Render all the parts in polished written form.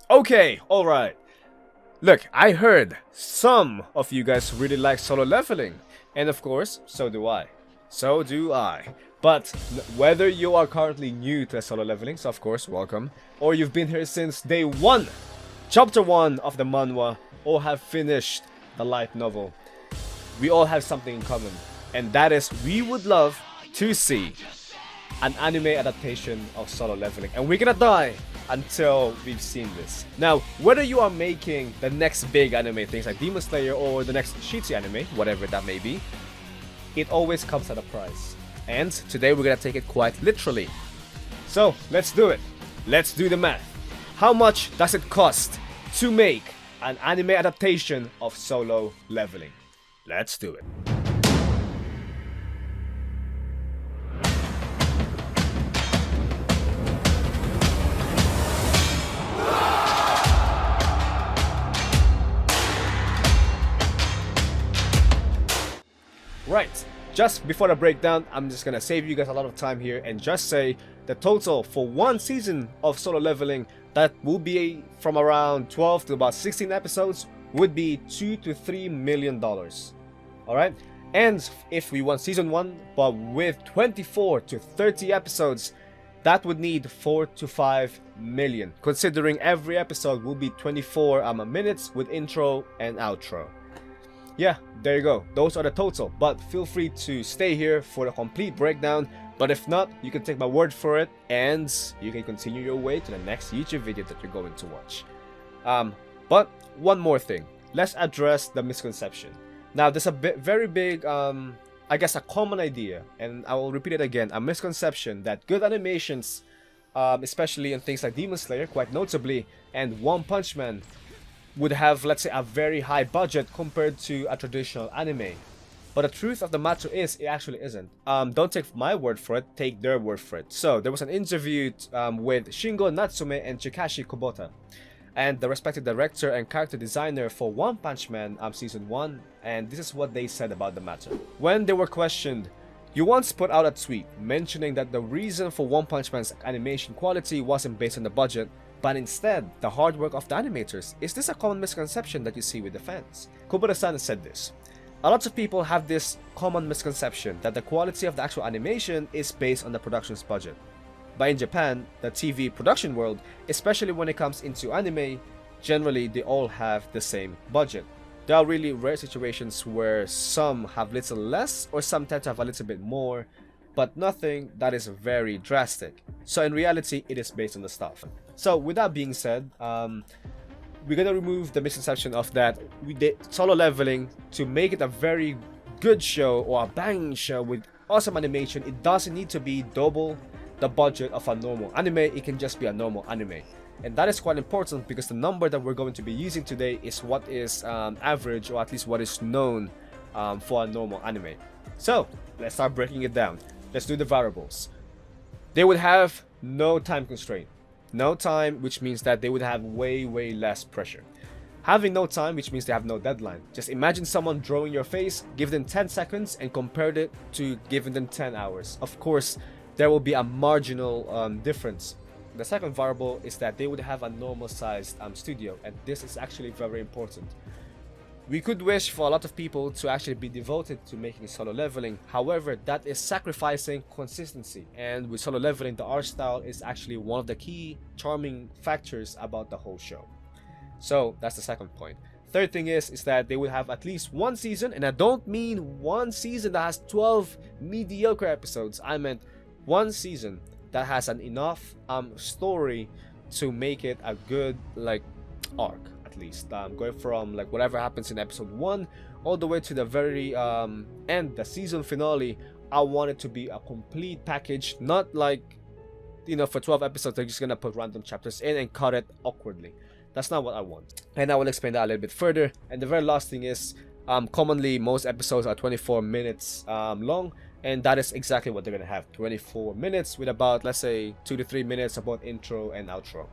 Okay, alright. Look, I heard some of you guys really like solo leveling. And of course, so do I. So do I. But whether you are currently new to solo leveling, so of course, welcome. Or you've been here since day 1, chapter 1 of the manhwa, or have finished the light novel, we all have something in common. And that is, we would love to see an anime adaptation of solo leveling, and we're gonna die until we've seen this. Now, whether you are making the next big anime, things like Demon Slayer, or the next shitty anime, whatever that may be, it always comes at a price. And today we're gonna take it quite literally. So let's do it. Let's do the math. How much does it cost to make an anime adaptation of solo leveling? Let's do it. Right, just before the breakdown, I'm just gonna save you guys a lot of time here and just say the total for one season of solo leveling, that will be from around 12 to about 16 episodes, would be $2 to $3 million. Alright, and if we want season 1 but with 24 to 30 episodes, that would need 4 to 5 million, considering every episode will be 24 minutes with intro and outro. Yeah, there you go. Those are the total, but feel free to stay here for the complete breakdown. But if not, you can take my word for it and you can continue your way to the next YouTube video that you're going to watch. But one more thing. Let's address the misconception. Now, there's a very big, I guess a common idea, and I will repeat it again, a misconception that good animations, especially in things like Demon Slayer, quite notably, and One Punch Man, would have, let's say, a very high budget compared to a traditional anime. But the truth of the matter is, it actually isn't. Don't take my word for it, take their word for it. So, there was an interview with Shingo Natsume and Chikashi Kubota, and the respected director and character designer for One Punch Man Season 1, and this is what they said about the matter. When they were questioned, you once put out a tweet mentioning that the reason for One Punch Man's animation quality wasn't based on the budget, but instead the hard work of the animators. Is this a common misconception that you see with the fans? Kubota-san said this: a lot of people have this common misconception that the quality of the actual animation is based on the production's budget. But in Japan, the TV production world, especially when it comes into anime, generally they all have the same budget. There are really rare situations where some have little less or some tend to have a little bit more, but nothing that is very drastic. So in reality, it is based on the stuff. So with that being said, we're gonna remove the misconception of that we did solo leveling to make it a very good show or a banging show with awesome animation. It doesn't need to be double the budget of a normal anime. It can just be a normal anime, and that is quite important because the number that we're going to be using today is what is average, or at least what is known for a normal anime. So let's start breaking it down. Let's do the variables. They would have no time constraint. No time, which means that they would have way less pressure. Having no time, which means they have no deadline. Just imagine someone drawing your face, give them 10 seconds and compared it to giving them 10 hours. Of course, there will be a marginal difference. The second variable is that they would have a normal sized studio, and this is actually very important. We could wish for a lot of people to actually be devoted to making solo leveling. However, that is sacrificing consistency, and with solo leveling, the art style is actually one of the key charming factors about the whole show. So that's the second point. Third thing is that they would have at least one season, and I don't mean one season that has 12 mediocre episodes. I meant one season that has an enough story to make it a good arc. Least going from whatever happens in episode 1 all the way to the very end, the season finale. I want it to be a complete package, not for 12 episodes they're just gonna put random chapters in and cut it awkwardly. That's not what I want, and I will explain that a little bit further. And the very last thing is commonly most episodes are 24 minutes long, and that is exactly what they're gonna have, 24 minutes with about, let's say, 2 to 3 minutes about intro and outro.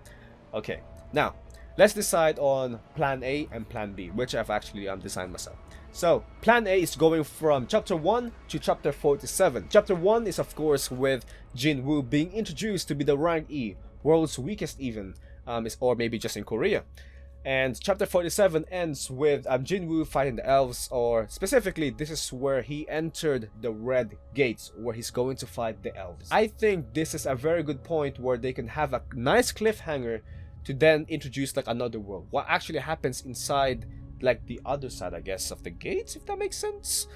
Okay, now let's decide on plan A and plan B, which I've actually designed myself. So plan A is going from chapter 1 to chapter 47. Chapter 1 is of course with Jinwoo being introduced to be the rank E, world's weakest even, or maybe just in Korea. And chapter 47 ends with Jinwoo fighting the elves, or specifically, this is where he entered the Red Gates, where he's going to fight the elves. I think this is a very good point where they can have a nice cliffhanger to then introduce like another world. What actually happens inside, like the other side, I guess, of the gates, if that makes sense.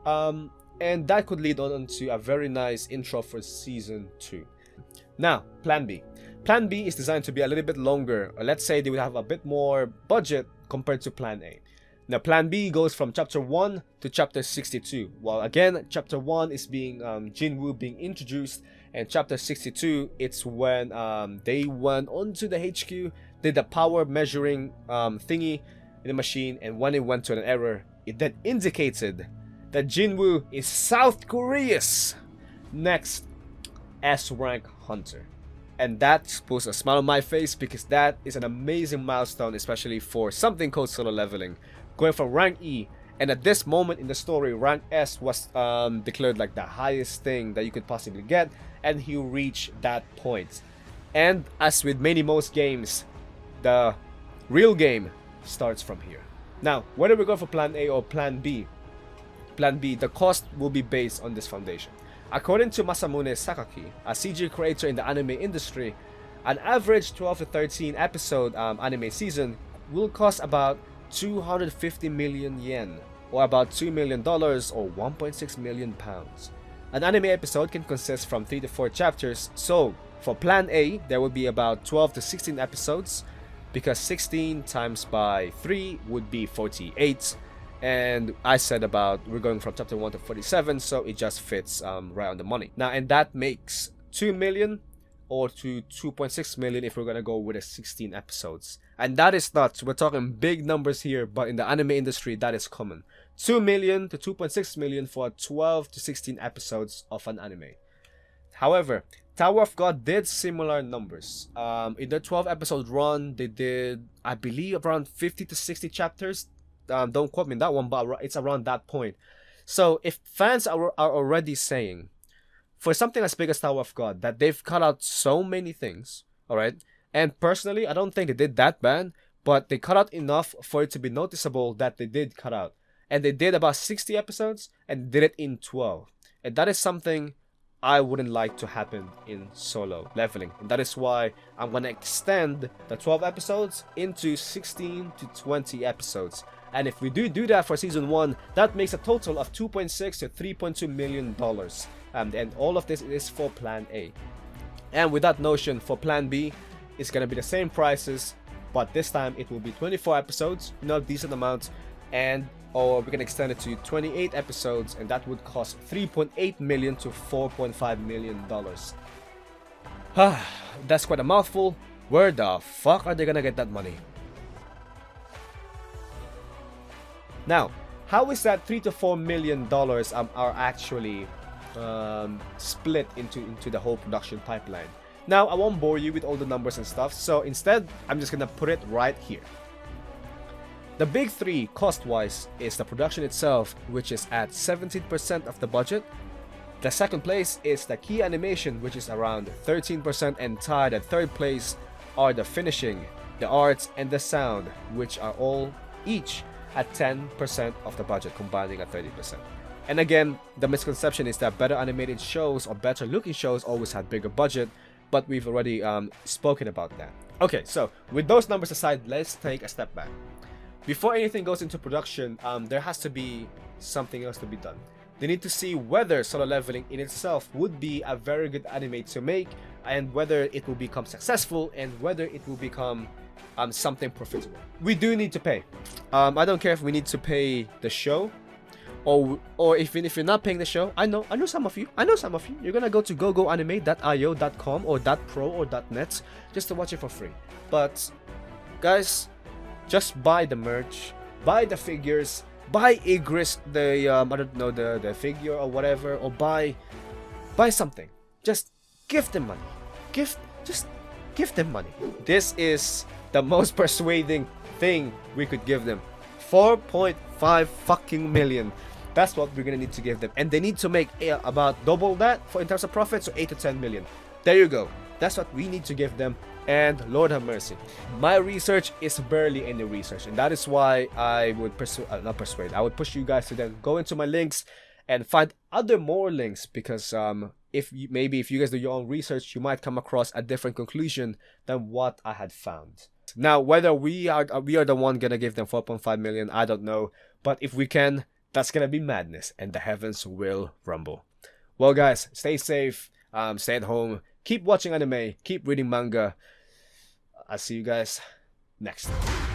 And that could lead on to a very nice intro for season 2. Now, Plan B. Plan B is designed to be a little bit longer, or let's say they would have a bit more budget compared to Plan A. Now, Plan B goes from chapter 1 to chapter 62. While again, chapter 1 is being Jinwoo being introduced, and chapter 62, it's when they went onto the HQ, did the power measuring thingy in the machine, and when it went to an error, it then indicated that Jinwoo is South Korea's next S-rank hunter. And that puts a smile on my face, because that is an amazing milestone, especially for something called solo leveling, going from rank E. And at this moment in the story, rank S was declared like the highest thing that you could possibly get, and he reached that point. And as with most games, the real game starts from here. Now, whether we go for Plan A or Plan B, the cost will be based on this foundation. According to Masamune Sakaki, a CG creator in the anime industry, an average 12 to 13 episode anime season will cost about 250 million yen, or about $2 million, or 1.6 million pounds. An anime episode can consist from 3 to 4 chapters, so for Plan A, there will be about 12 to 16 episodes, because 16 times by 3 would be 48. And I said about we're going from chapter 1 to 47, so it just fits right on the money. Now, and that makes 2 million or to 2.6 million if we're gonna go with a 16 episodes. And that is nuts. We're talking big numbers here, but in the anime industry, that is common. 2 million to 2.6 million for 12 to 16 episodes of an anime. However, Tower of God did similar numbers. In their 12 episode run, they did, I believe, around 50 to 60 chapters. Don't quote me on that one, but it's around that point. So if fans are already saying, for something as big as Tower of God, that they've cut out so many things, alright? And personally, I don't think they did that bad, but they cut out enough for it to be noticeable that they did cut out. And they did about 60 episodes and did it in 12. And that is something I wouldn't like to happen in solo leveling. And that is why I'm going to extend the 12 episodes into 16 to 20 episodes. And if we do that for season 1, that makes a total of $2.6 to $3.2 million. And all of this is for Plan A. And with that notion, for Plan B, it's going to be the same prices, but this time it will be 24 episodes, not decent amount, or we can extend it to 28 episodes, and that would cost $3.8 million to $4.5 million. That's quite a mouthful. Where the fuck are they gonna get that money? Now, how is that $3 to $4 million are actually split into the whole production pipeline? Now, I won't bore you with all the numbers and stuff, so instead, I'm just gonna put it right here. The big three, cost-wise, is the production itself, which is at 17% of the budget. The second place is the key animation, which is around 13%, and tied at third place are the finishing, the arts, and the sound, which are all each at 10% of the budget, combining at 30%. And again, the misconception is that better animated shows or better looking shows always had bigger budget, but we've already spoken about that. Okay, so with those numbers aside, let's take a step back. Before anything goes into production, there has to be something else to be done. They need to see whether solo leveling in itself would be a very good anime to make, and whether it will become successful, and whether it will become something profitable. We do need to pay. I don't care if we need to pay the show, or even if you're not paying the show. I know some of you. You're gonna go to gogoanime.io.com or .pro or .net just to watch it for free. But guys, just buy the merch, buy the figures, buy Igris, the I don't know, the figure or whatever, or buy something. Just give them money. Just give them money. This is the most persuading thing we could give them. 4.5 fucking million. That's what we're gonna need to give them, and they need to make about double that in terms of profit, so 8 to 10 million. There you go. That's what we need to give them And Lord have mercy, my research is barely any research, and that is why I would I would push you guys to then go into my links and find other more links, because if you guys do your own research, you might come across a different conclusion than what I had found. Now, whether we are the one gonna give them 4.5 million, I don't know, but if we can, that's gonna be madness, and the heavens will rumble. Well, guys, stay safe, stay at home, keep watching anime, keep reading manga. I'll see you guys next time.